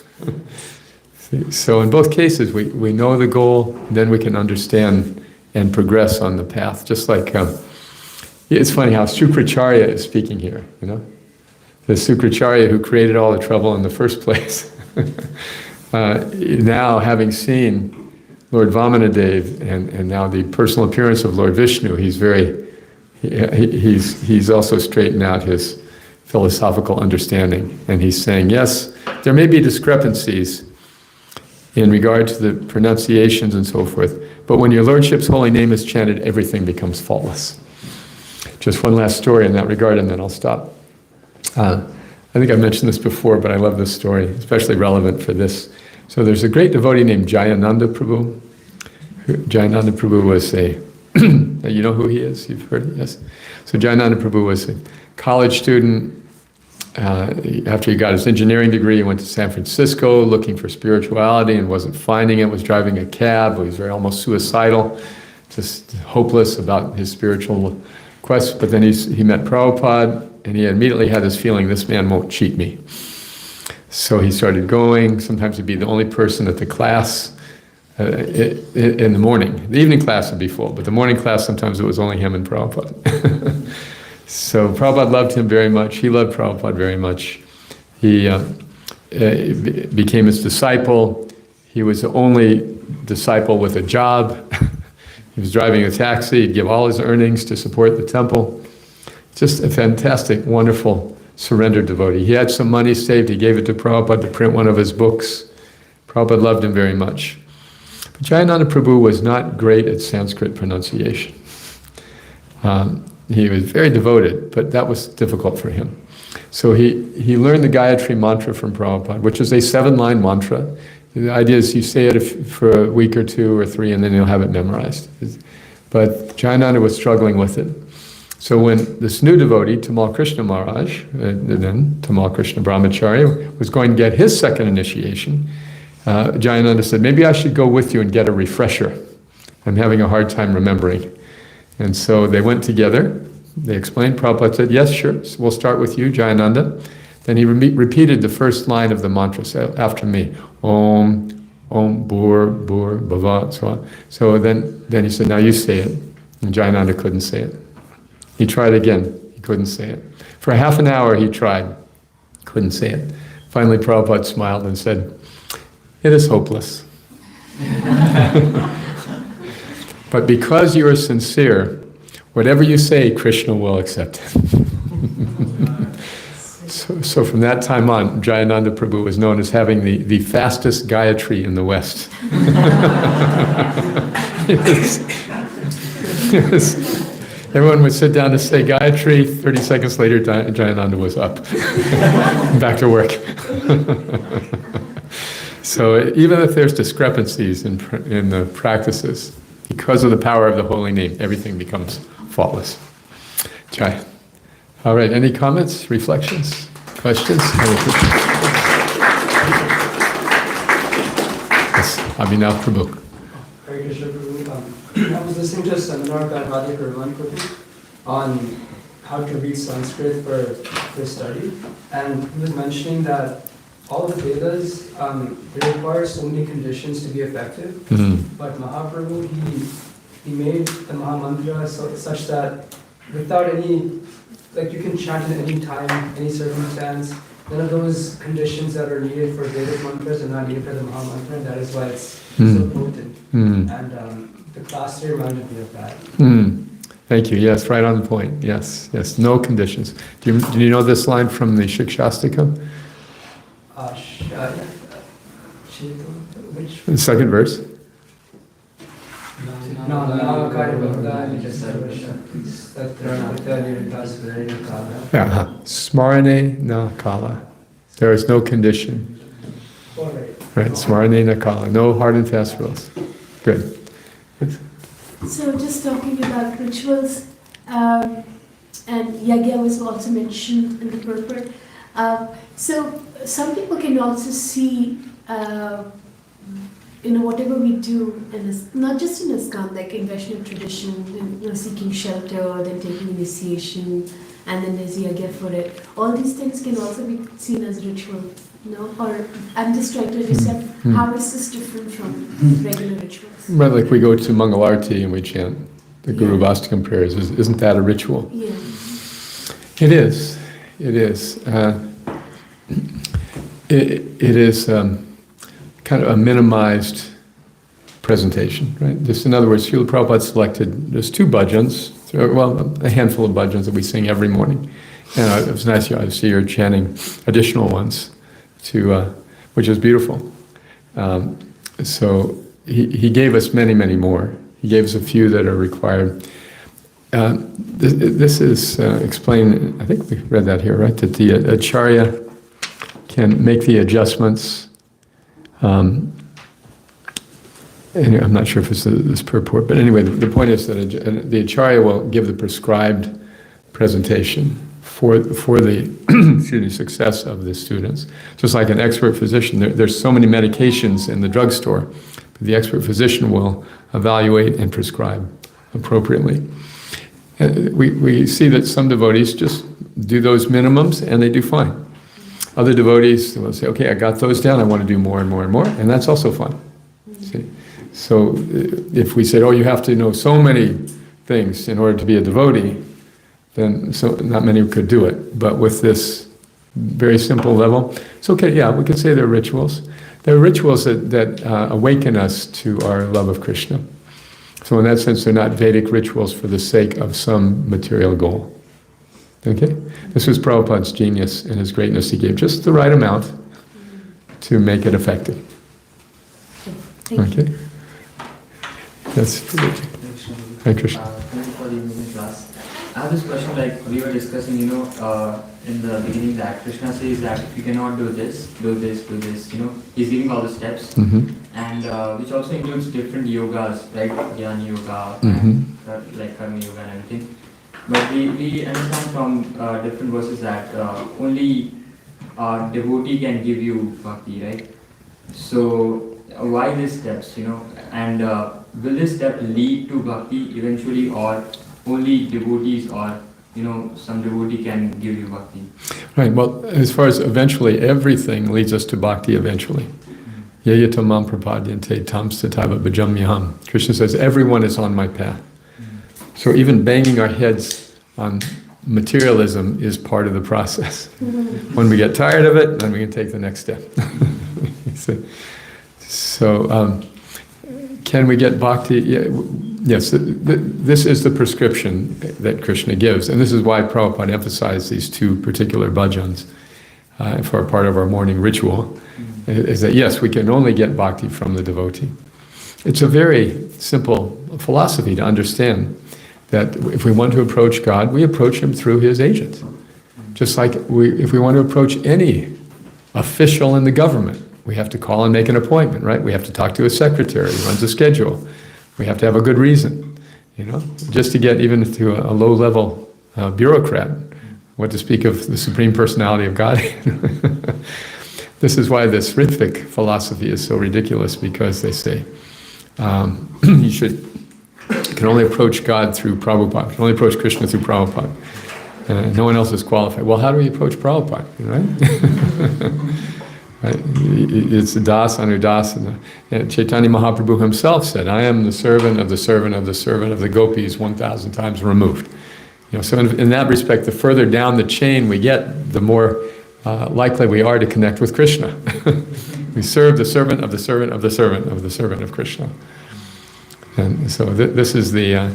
So in both cases, we know the goal, then we can understand and progress on the path. Just like, it's funny how Sukracharya is speaking here, you know? The Sukracharya who created all the trouble in the first place. Now, having seen Lord Vamanadev and now the personal appearance of Lord Vishnu, he's also straightened out his philosophical understanding. And he's saying, yes, there may be discrepancies in regard to the pronunciations and so forth, but when your Lordship's holy name is chanted, everything becomes faultless. Just one last story in that regard, and then I'll stop. I think I've mentioned this before, but I love this story, especially relevant for this. So there's a great devotee named Jayananda Prabhu. Jayananda Prabhu was you know who he is? You've heard it, yes? So Jayananda Prabhu was a college student. After he got his engineering degree, he went to San Francisco looking for spirituality and wasn't finding it, was driving a cab, he was almost suicidal, just hopeless about his spiritual quest. But then he met Prabhupada, and he immediately had this feeling, this man won't cheat me. So he started going. Sometimes he'd be the only person at the class in the morning. The evening class would be full, but the morning class, sometimes it was only him and Prabhupada. So Prabhupada loved him very much. He loved Prabhupada very much. He became his disciple. He was the only disciple with a job. He was driving a taxi. He'd give all his earnings to support the temple. Just a fantastic, wonderful, surrendered devotee. He had some money saved. He gave it to Prabhupada to print one of his books. Prabhupada loved him very much. But Jayananda Prabhu was not great at Sanskrit pronunciation. He was very devoted, but that was difficult for him. So he learned the Gayatri mantra from Prabhupada, which is a 7-line mantra. The idea is you say it for a week or 2 or 3, and then you'll have it memorized. But Jayananda was struggling with it. So when this new devotee, Tamal Krishna Maharaj, then Tamal Krishna Brahmacharya, was going to get his second initiation, Jayananda said, maybe I should go with you and get a refresher. I'm having a hard time remembering. And so they went together. They explained. Prabhupada said, yes, sure, so we'll start with you, Jayananda. Then he repeated the first line of the mantra after me. Om, Om, Bur, Bur, Bhava, so on. So then he said, now you say it. And Jayananda couldn't say it. He tried again. He couldn't say it. For half an hour he tried. Couldn't say it. Finally Prabhupada smiled and said, it is hopeless. But because you are sincere, whatever you say, Krishna will accept it. So from that time on, Jayananda Prabhu was known as having the fastest Gayatri in the West. Everyone would sit down to say Gayatri, 30 seconds later Jayananda was up. Back to work. So even if there's discrepancies in the practices, because of the power of the holy name, everything becomes faultless. Jai. All right, any comments, reflections, questions? Yes, Abhinav Prabhu. Hare Krishna Prabhu. I was listening to a seminar by Radha Gurman Prabhu on how to read Sanskrit for study, and he was mentioning that all the Vedas, they require so many conditions to be effective, but Mahaprabhu, he made the Mahamantra such that without any, like you can chant in any time, any circumstance, none of those conditions that are needed for Vedic mantras are not needed for the Mahamantra, and that is why it's so potent. And the class here reminded me of that. Thank you. Yes, right on the point. Yes, yes. No conditions. Do you know this line from the Shikshastakam? Which? The second verse. Yeah. Smarane na kala. There is no condition. Right. Smarane na kala. No hard and fast rules. Good. So just talking about rituals, and yagya was also mentioned in the purport. So some people can also see, whatever we do, not just in ISKCON, like in Vaishnava tradition, seeking shelter, then taking initiation, and then there's yagya for it. All these things can also be seen as ritual, Or I'm just trying to understand how is this different from regular rituals? Well, like we go to Mangalarti and we chant the Guru Vastakam prayers. Isn't that a ritual? Yeah. It is. It is. It is kind of a minimized presentation, right? Just in other words, Srila Prabhupada selected, there's 2 bhajans, well, a handful of bhajans that we sing every morning. And it was nice to see you're chanting additional ones, which is beautiful. So he gave us many, many more. He gave us a few that are required. This is explained, I think we read that here, right? That the Acharya can make the adjustments. And I'm not sure if it's this purport, but anyway, the point is that the Acharya will give the prescribed presentation for the success of the students. Just like an expert physician, there's so many medications in the drugstore, but the expert physician will evaluate and prescribe appropriately. We see that some devotees just do those minimums and they do fine. Other devotees will say, okay, I got those down, I want to do more and more and more, and that's also fine. See? So if we said, oh, you have to know so many things in order to be a devotee, then not many could do it. But with this very simple level, it's okay, yeah, we could say they're rituals. They're rituals that awaken us to our love of Krishna. So in that sense, they're not Vedic rituals for the sake of some material goal. Okay? This was Prabhupada's genius and his greatness. He gave just the right amount to make it effective. Thank you. Okay? That's Hare Krishna. for the amazing class. I have this question, like we were discussing, in the beginning that Krishna says that if you cannot do this, do this, do this, he's giving all the steps, and which also includes different yogas, right? Jnana yoga, and, like karma yoga and everything. But we understand from different verses that only devotee can give you bhakti, right? So why these steps, and will this step lead to bhakti eventually, or only devotees, or some devotee can give you bhakti? Right, well, as far as eventually, everything leads us to bhakti eventually. Yayata mam prapadyante tam satava bhajamyaham. Krishna says, everyone is on my path. So even banging our heads on materialism is part of the process. When we get tired of it, then we can take the next step. So, can we get bhakti? Yes, this is the prescription that Krishna gives, and this is why Prabhupada emphasized these two particular bhajans for a part of our morning ritual, is that yes, we can only get bhakti from the devotee. It's a very simple philosophy to understand that if we want to approach God, we approach Him through His agents. Just like if we want to approach any official in the government, we have to call and make an appointment, right? We have to talk to a secretary who runs a schedule. We have to have a good reason, just to get even to a low-level bureaucrat, what to speak of the Supreme Personality of Godhead. This is why this Ritvik philosophy is so ridiculous, because they say you can only approach God through Prabhupada, you can only approach Krishna through Prabhupada. No one else is qualified. Well, how do we approach Prabhupada, right? Right? It's das anudas, and Chaitanya Mahaprabhu himself said, I am the servant of the servant of the servant of the gopis 1,000 times removed. So in that respect, the further down the chain we get, the more likely we are to connect with Krishna. We serve the servant of the servant of the servant of the servant of Krishna. And so this is the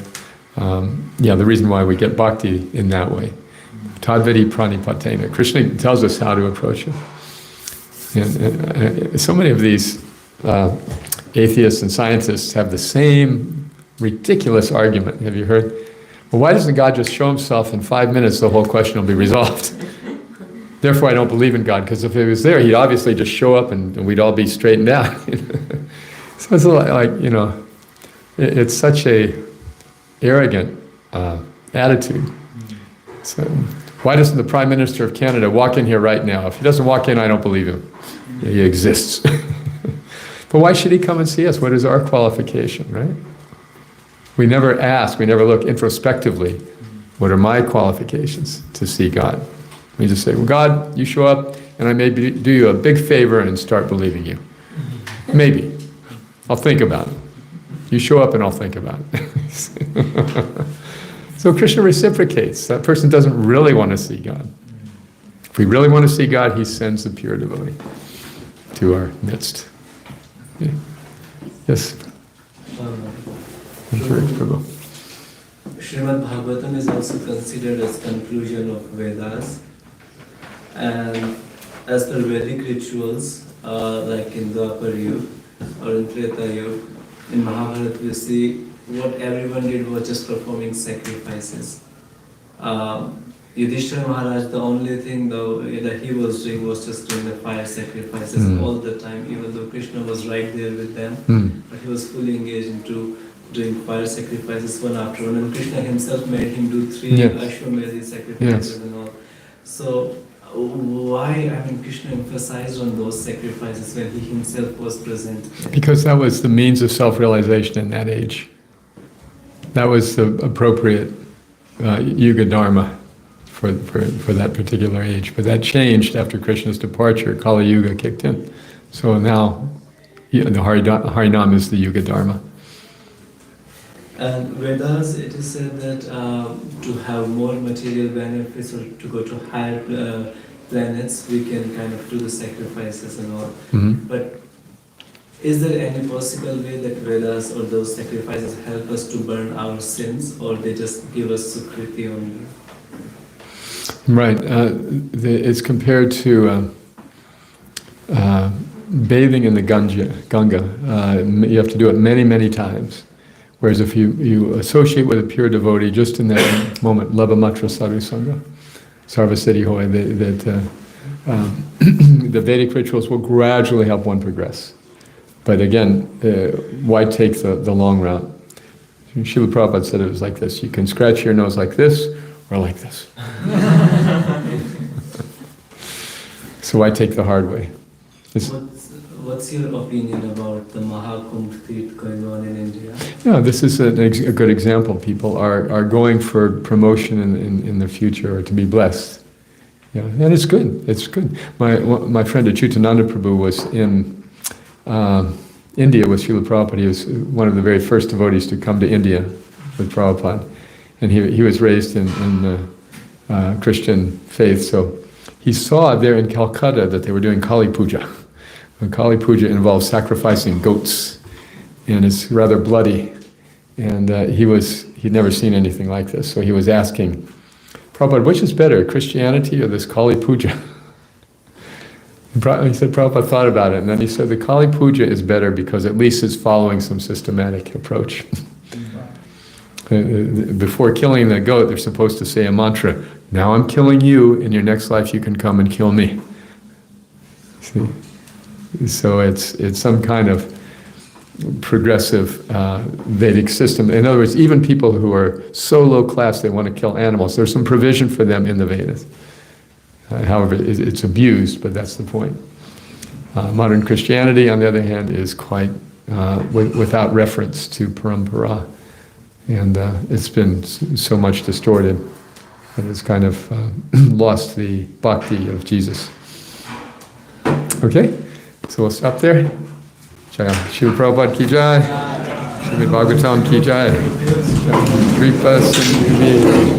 reason why we get bhakti in that way. Tadvedi pranipatena. Krishna tells us how to approach it. And so many of these atheists and scientists have the same ridiculous argument. Have you heard? Well, why doesn't God just show Himself in 5 minutes, the whole question will be resolved? Therefore, I don't believe in God, because if He was there, He'd obviously just show up and we'd all be straightened out. So it's like, it's such a arrogant attitude. So, why doesn't the Prime Minister of Canada walk in here right now? If he doesn't walk in, I don't believe him. He exists. But why should he come and see us? What is our qualification, right? We never ask, we never look introspectively, what are my qualifications to see God? We just say, well, God, you show up, and I may do you a big favor and start believing you. Maybe. I'll think about it. You show up and I'll think about it. So Krishna reciprocates. That person doesn't really want to see God. If we really want to see God, He sends the pure devotee to our midst. Yeah. Yes? Prabhu. Srimad Bhagavatam is also considered as conclusion of Vedas. And as per Vedic rituals, like in Dwapar Yuga or in Treta Yuga, in Mahabharata we see what everyone did was just performing sacrifices. Yudhishthira Maharaj, the only thing that he was doing was just doing the fire sacrifices all the time, even though Krishna was right there with them. But he was fully engaged into doing fire sacrifices one after one. And Krishna himself made him do 3 Ashwamedhi sacrifices and all. So why, Krishna emphasized on those sacrifices when he himself was present? Because that was the means of self-realization in that age. That was the appropriate Yuga Dharma for that particular age. But that changed after Krishna's departure. Kali Yuga kicked in. So now the Harinam is the Yuga Dharma. And Vedas, it is said that to have more material benefits or to go to higher planets, we can kind of do the sacrifices and all. But is there any possible way that Vedas or those sacrifices help us to burn our sins, or they just give us Sukriti only? Right. It's compared to bathing in the Ganga. You have to do it many, many times. Whereas if you associate with a pure devotee, just in that moment, labamatra sadhusanga, sarvasiddhi hoy, the Vedic rituals will gradually help one progress. But again, why take the long route? Srila Prabhupada said it was like this: you can scratch your nose like this, or like this. So why take the hard way? What's your opinion about the Mahakumbh Tirth going on in India? Yeah, this is a good example. People are going for promotion in the future or to be blessed. Yeah, and it's good. It's good. My friend Achyutananda Prabhu was in India with Srila Prabhupada. He was one of the very first devotees to come to India with Prabhupada. And he was raised in the Christian faith, so he saw there in Calcutta that they were doing Kali Puja. And Kali Puja involves sacrificing goats, and it's rather bloody. And he'd never seen anything like this, so he was asking, Prabhupada, which is better, Christianity or this Kali Puja? He said Prabhupada thought about it, and then he said the Kali Puja is better because at least it's following some systematic approach. Before killing the goat, they're supposed to say a mantra, now I'm killing you, in your next life you can come and kill me. See? So it's some kind of progressive Vedic system. In other words, even people who are so low class they want to kill animals, there's some provision for them in the Vedas. However, it's abused, but that's the point. Modern Christianity, on the other hand, is quite without reference to parampara. And it's been so much distorted that it's kind of lost the bhakti of Jesus. Okay? So we'll stop there. Jai Srila Prabhupada ki jai. Srimad Bhagavatam ki jai. Kripa Sindhu.